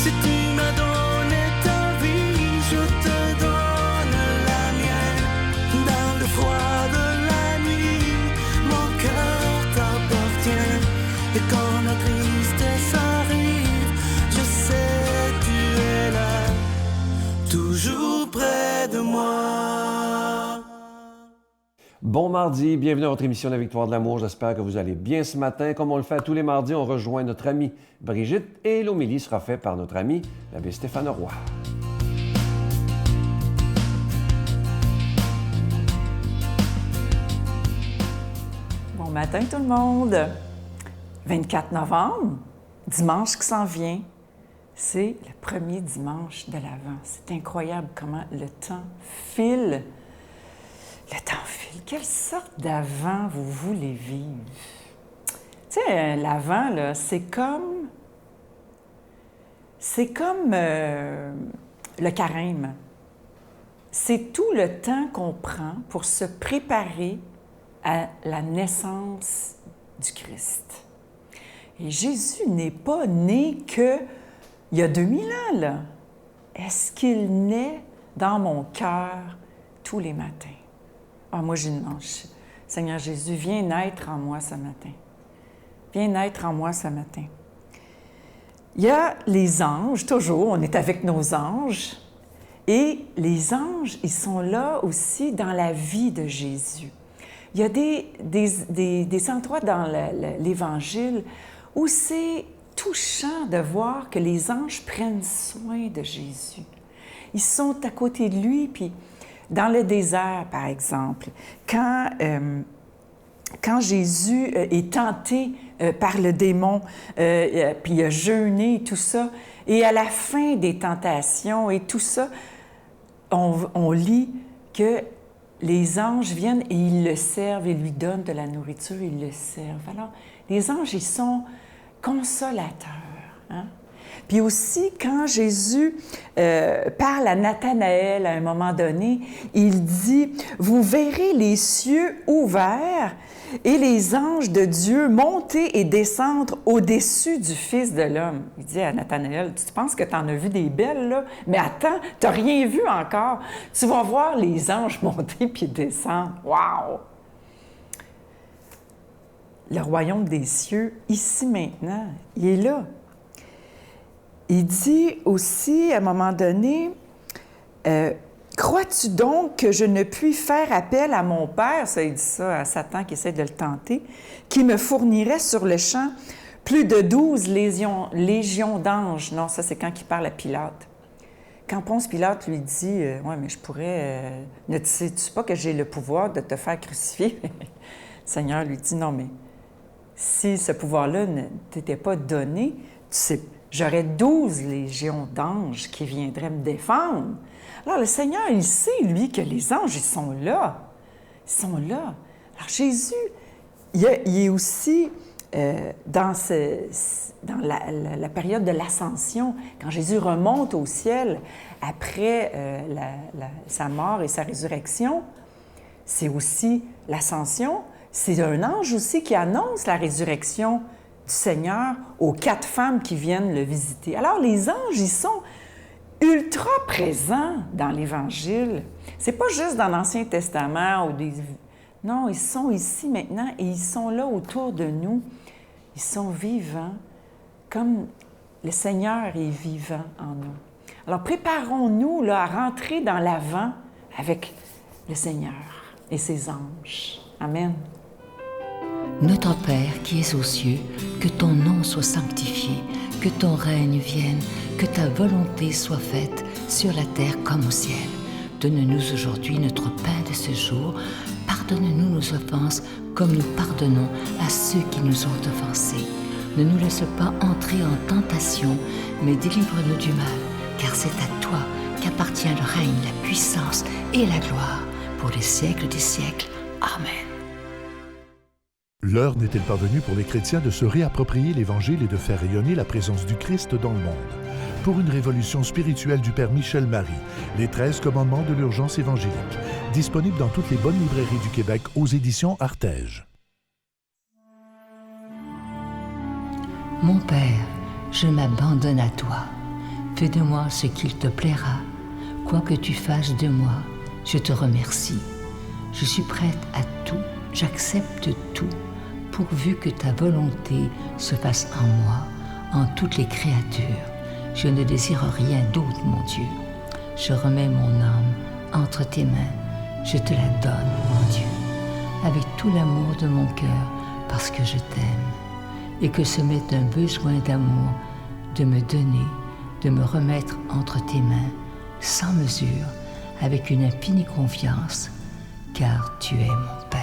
Si tu m'as donné ta vie, je te donne la mienne. Dans le froid de la nuit, mon cœur t'appartient. Et quand la tristesse arrive, je sais tu es là, toujours près de moi. Bon mardi, bienvenue à votre émission La Victoire de l'amour. J'espère que vous allez bien ce matin. Comme on le fait tous les mardis, on rejoint notre amie Brigitte et l'homélie sera faite par notre ami l'abbé Stéphane Roy. Bon matin tout le monde! 24 novembre, dimanche qui s'en vient, c'est le premier dimanche de l'Avent. C'est incroyable comment le temps file. Le temps file. Quelle sorte d'Avent vous voulez vivre? Tu sais, l'Avent, là, c'est comme le carême. C'est tout le temps qu'on prend pour se préparer à la naissance du Christ. Et Jésus n'est pas né qu'il y a 2000 ans, là. Est-ce qu'il naît dans mon cœur tous les matins? Ah, moi, j'ai une ange. Seigneur Jésus, viens naître en moi ce matin. Viens naître en moi ce matin. Il y a les anges, toujours, on est avec nos anges. Et les anges, ils sont là aussi dans la vie de Jésus. Il y a des endroits dans l'Évangile où c'est touchant de voir que les anges prennent soin de Jésus. Ils sont à côté de lui, puis dans le désert, par exemple, quand Jésus est tenté par le démon, puis il a jeûné, tout ça, et à la fin des tentations et tout ça, on lit que les anges viennent et ils le servent, ils lui donnent de la nourriture, ils le servent. Alors, les anges, ils sont consolateurs. Hein? Puis aussi, quand Jésus parle à Nathanaël à un moment donné, il dit « Vous verrez les cieux ouverts et les anges de Dieu monter et descendre au-dessus du Fils de l'homme. » Il dit à Nathanaël, « Tu penses que tu en as vu des belles, là? Mais attends, tu n'as rien vu encore. Tu vas voir les anges monter puis descendre. Wow! » Le royaume des cieux, ici maintenant, il est là. Il dit aussi, à un moment donné, « Crois-tu donc que je ne puis faire appel à mon Père? » Ça, il dit ça à Satan qui essaie de le tenter, « qui me fournirait sur le champ plus de 12 légions d'anges. » Non, ça, c'est quand il parle à Pilate. Quand Ponce Pilate lui dit, « Ouais, mais je pourrais... ne sais-tu pas que j'ai le pouvoir de te faire crucifier? » Le Seigneur lui dit, « Non, mais si ce pouvoir-là ne t'était pas donné, tu sais, j'aurais 12 légions d'anges qui viendraient me défendre. » Alors, le Seigneur, il sait, lui, que les anges, ils sont là. Ils sont là. Alors, Jésus, il est aussi dans la période de l'ascension, quand Jésus remonte au ciel après sa mort et sa résurrection, c'est aussi l'ascension. C'est un ange aussi qui annonce la résurrection du Seigneur aux 4 femmes qui viennent le visiter. Alors, les anges, ils sont ultra présents dans l'Évangile. C'est pas juste dans l'Ancien Testament ou des... Non, ils sont ici maintenant et ils sont là autour de nous. Ils sont vivants, comme le Seigneur est vivant en nous. Alors, préparons-nous là, à rentrer dans l'Avent avec le Seigneur et ses anges. Amen. Notre Père qui es aux cieux, que ton nom soit sanctifié, que ton règne vienne, que ta volonté soit faite sur la terre comme au ciel. Donne-nous aujourd'hui notre pain de ce jour. Pardonne-nous nos offenses comme nous pardonnons à ceux qui nous ont offensés. Ne nous laisse pas entrer en tentation, mais délivre-nous du mal, car c'est à toi qu'appartient le règne, la puissance et la gloire pour les siècles des siècles. Amen. L'heure n'est-elle pas venue pour les chrétiens de se réapproprier l'Évangile et de faire rayonner la présence du Christ dans le monde? Pour une révolution spirituelle du Père Michel Marie, les 13 commandements de l'urgence évangélique, disponibles dans toutes les bonnes librairies du Québec aux éditions Artege. Mon Père, je m'abandonne à toi. Fais de moi ce qu'il te plaira. Quoi que tu fasses de moi, je te remercie. Je suis prête à tout, j'accepte tout, pourvu que ta volonté se fasse en moi, en toutes les créatures. Je ne désire rien d'autre, mon Dieu. Je remets mon âme entre tes mains. Je te la donne, mon Dieu, avec tout l'amour de mon cœur, parce que je t'aime, et que ce m'est un besoin d'amour de me donner, de me remettre entre tes mains, sans mesure, avec une infinie confiance, car tu es mon Père.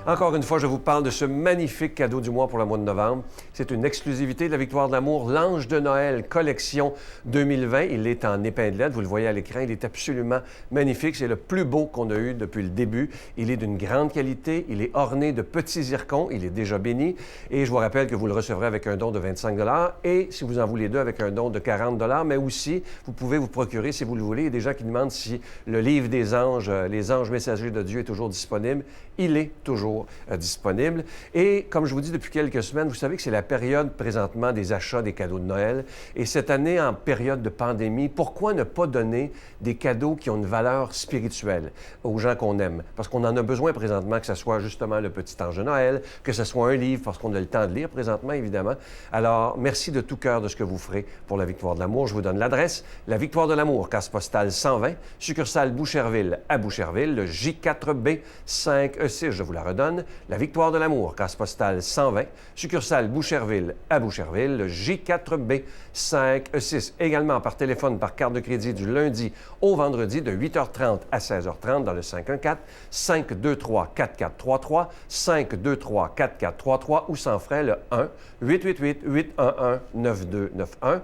Encore une fois, je vous parle de ce magnifique cadeau du mois pour le mois de novembre. C'est une exclusivité de la Victoire de l'amour, l'Ange de Noël, collection 2020. Il est en épinglette, vous le voyez à l'écran. Il est absolument magnifique. C'est le plus beau qu'on a eu depuis le début. Il est d'une grande qualité. Il est orné de petits zircons. Il est déjà béni. Et je vous rappelle que vous le recevrez avec un don de 25 $ et si vous en voulez deux, avec un don de 40 $. Mais aussi, vous pouvez vous procurer, si vous le voulez. Il y a des gens qui demandent si le livre des anges, les anges messagers de Dieu est toujours disponible. Il est toujours disponible. Et comme je vous dis depuis quelques semaines, vous savez que c'est la période présentement des achats des cadeaux de Noël. Et cette année, en période de pandémie, pourquoi ne pas donner des cadeaux qui ont une valeur spirituelle aux gens qu'on aime? Parce qu'on en a besoin présentement, que ce soit justement le petit ange de Noël, que ce soit un livre, parce qu'on a le temps de lire présentement, évidemment. Alors, merci de tout cœur de ce que vous ferez pour la Victoire de l'amour. Je vous donne l'adresse. La Victoire de l'amour, case postale 120, succursale Boucherville à Boucherville, le J4B 5E6, je vous la redonne. La Victoire de l'amour, case postale 120, succursale Boucherville à Boucherville, le J4B 5E6. Également par téléphone, par carte de crédit du lundi au vendredi de 8h30 à 16h30 dans le 514-523-4433, 523-4433 ou sans frais le 1-888-811-9291,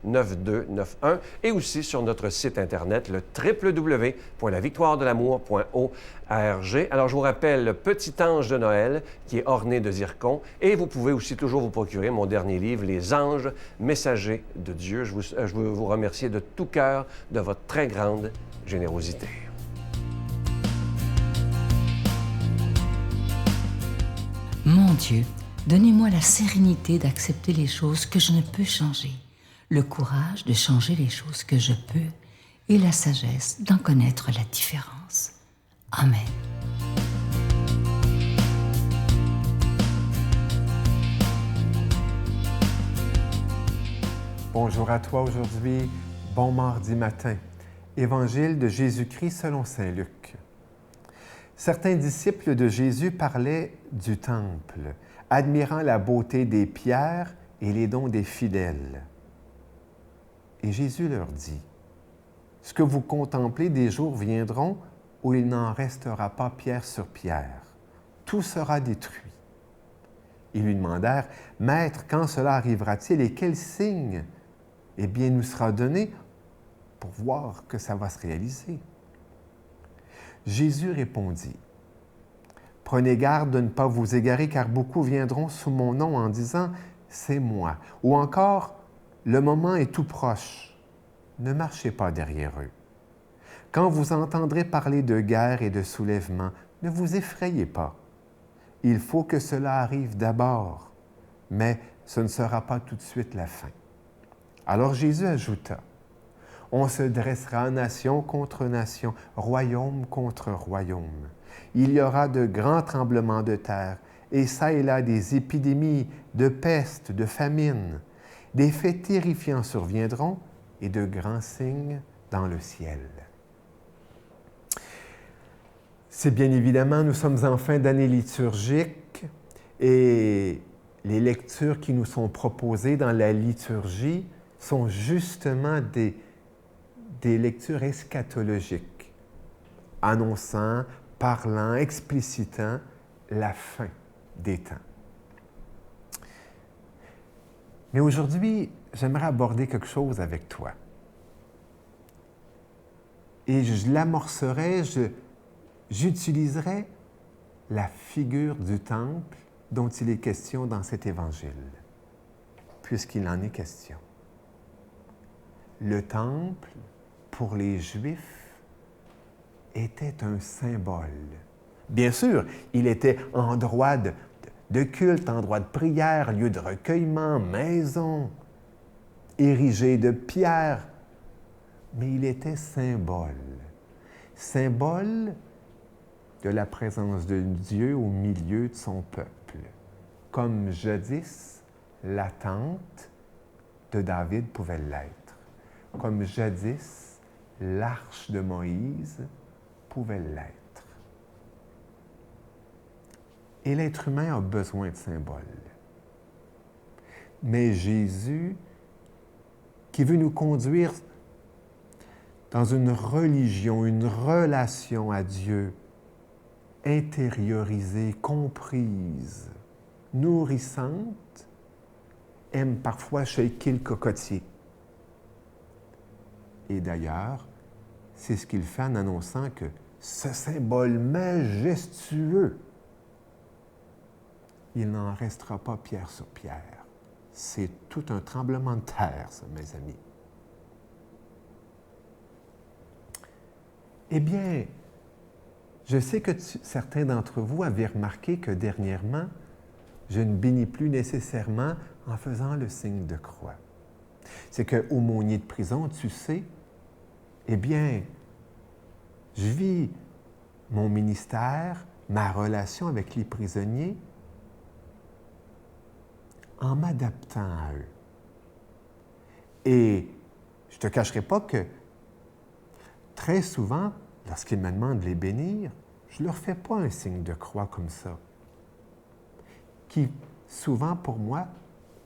1-888-811-9291 et aussi sur notre site Internet, le www.lavictoiredelamour.org. Alors, je vous rappelle le Petit Ange de Noël qui est orné de zircon et vous pouvez aussi toujours vous procurer mon dernier livre, Les Anges Messagers de Dieu. Je veux vous remercier de tout cœur de votre très grande générosité. Mon Dieu, donnez-moi la sérénité d'accepter les choses que je ne peux changer, le courage de changer les choses que je peux et la sagesse d'en connaître la différence. Amen. Bonjour à toi aujourd'hui, bon mardi matin. Évangile de Jésus-Christ selon saint Luc. Certains disciples de Jésus parlaient du temple, admirant la beauté des pierres et les dons des fidèles. Et Jésus leur dit, « Ce que vous contemplez, des jours viendront où il n'en restera pas pierre sur pierre. Tout sera détruit. » Ils lui demandèrent, « Maître, quand cela arrivera-t-il et quel signe, eh bien, nous sera donné pour voir que ça va se réaliser? » Jésus répondit, « Prenez garde de ne pas vous égarer, car beaucoup viendront sous mon nom en disant, « C'est moi », ou encore, « Le moment est tout proche. » Ne marchez pas derrière eux. Quand vous entendrez parler de guerre et de soulèvement, ne vous effrayez pas. Il faut que cela arrive d'abord, mais ce ne sera pas tout de suite la fin. Alors Jésus ajouta, « On se dressera nation contre nation, royaume contre royaume. Il y aura de grands tremblements de terre, et çà et là des épidémies, de peste, de famine. Des faits terrifiants surviendront, et de grands signes dans le ciel. » C'est bien évidemment, nous sommes en fin d'année liturgique et les lectures qui nous sont proposées dans la liturgie sont justement des lectures eschatologiques, annonçant, parlant, explicitant la fin des temps. Mais aujourd'hui, j'aimerais aborder quelque chose avec toi. Et je l'amorcerai, j'utiliserai la figure du temple dont il est question dans cet évangile, puisqu'il en est question. Le temple, pour les Juifs, était un symbole. Bien sûr, il était en droit de culte, endroit de prière, lieu de recueillement, maison, érigé de pierre. Mais il était symbole. Symbole de la présence de Dieu au milieu de son peuple. Comme jadis, la tente de David pouvait l'être. Comme jadis, l'arche de Moïse pouvait l'être. Et l'être humain a besoin de symboles. Mais Jésus, qui veut nous conduire dans une religion, une relation à Dieu, intériorisée, comprise, nourrissante, aime parfois shaker le cocotier. Et d'ailleurs, c'est ce qu'il fait en annonçant que ce symbole majestueux, il n'en restera pas pierre sur pierre. C'est tout un tremblement de terre, ça, mes amis. Eh bien, je sais que certains d'entre vous avaient remarqué que dernièrement, je ne bénis plus nécessairement en faisant le signe de croix. C'est qu'aumônier de prison, tu sais, eh bien, je vis mon ministère, ma relation avec les prisonniers en m'adaptant à eux. Et je ne te cacherai pas que très souvent, lorsqu'ils me demandent de les bénir, je ne leur fais pas un signe de croix comme ça, qui souvent pour moi,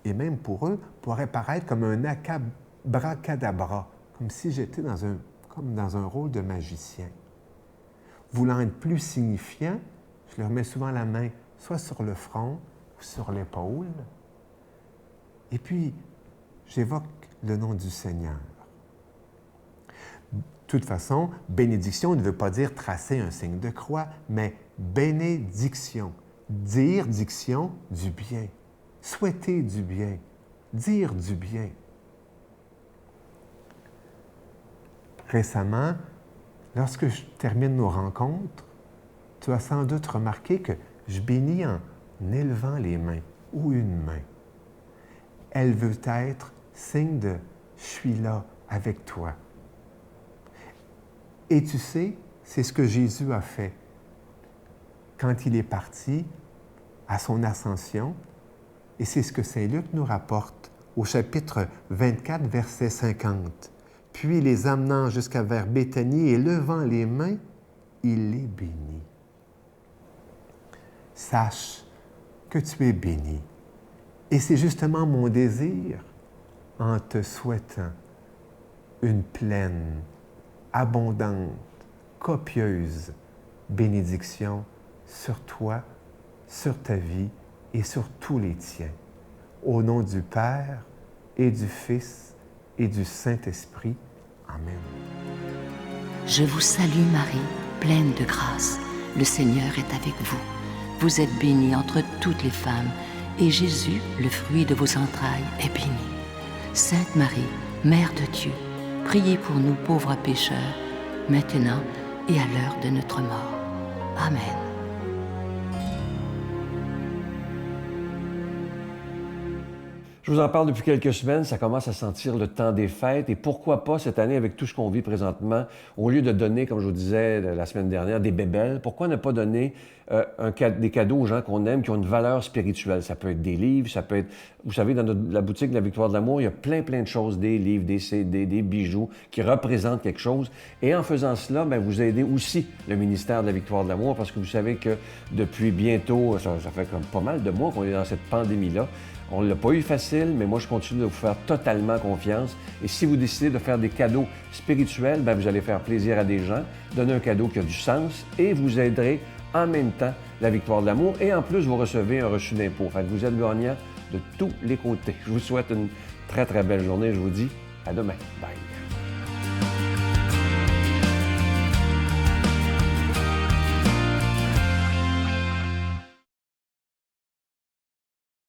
et même pour eux, pourrait paraître comme un abracadabra, comme si j'étais dans un rôle de magicien. Voulant être plus signifiant, je leur mets souvent la main soit sur le front ou sur l'épaule, et puis j'évoque le nom du Seigneur. De toute façon, bénédiction ne veut pas dire tracer un signe de croix, mais bénédiction, dire diction du bien, souhaiter du bien, dire du bien. Récemment, lorsque je termine nos rencontres, tu as sans doute remarqué que je bénis en élevant les mains ou une main. Elle veut être signe de « je suis là avec toi ». Et tu sais, c'est ce que Jésus a fait quand il est parti à son ascension, et c'est ce que Saint Luc nous rapporte au chapitre 24, verset 50. « Puis les amenant jusqu'à vers Béthanie et levant les mains, il les bénit. » Sache que tu es béni. Et c'est justement mon désir en te souhaitant une pleine, abondante, copieuse bénédiction sur toi, sur ta vie et sur tous les tiens. Au nom du Père et du Fils et du Saint-Esprit. Amen. Je vous salue Marie, pleine de grâce. Le Seigneur est avec vous. Vous êtes bénie entre toutes les femmes, et Jésus, le fruit de vos entrailles, est béni. Sainte Marie, Mère de Dieu, priez pour nous pauvres pécheurs, maintenant et à l'heure de notre mort. Amen. Je vous en parle depuis quelques semaines, ça commence à sentir le temps des fêtes et pourquoi pas cette année avec tout ce qu'on vit présentement, au lieu de donner, comme je vous disais la semaine dernière, des bébelles, pourquoi ne pas donner des cadeaux aux gens qu'on aime qui ont une valeur spirituelle? Ça peut être des livres, ça peut être, vous savez, dans la boutique de la Victoire de l'Amour, il y a plein de choses, des livres, des CD, des bijoux qui représentent quelque chose. Et en faisant cela, bien, vous aidez aussi le ministère de la Victoire de l'Amour parce que vous savez que depuis bientôt, ça fait comme pas mal de mois qu'on est dans cette pandémie-là. On ne l'a pas eu facile, mais moi, je continue de vous faire totalement confiance. Et si vous décidez de faire des cadeaux spirituels, bien, vous allez faire plaisir à des gens, donner un cadeau qui a du sens et vous aiderez en même temps la Victoire de l'Amour. Et en plus, vous recevez un reçu d'impôt. Fait que vous êtes gagnant de tous les côtés. Je vous souhaite une très, très belle journée. Je vous dis à demain. Bye.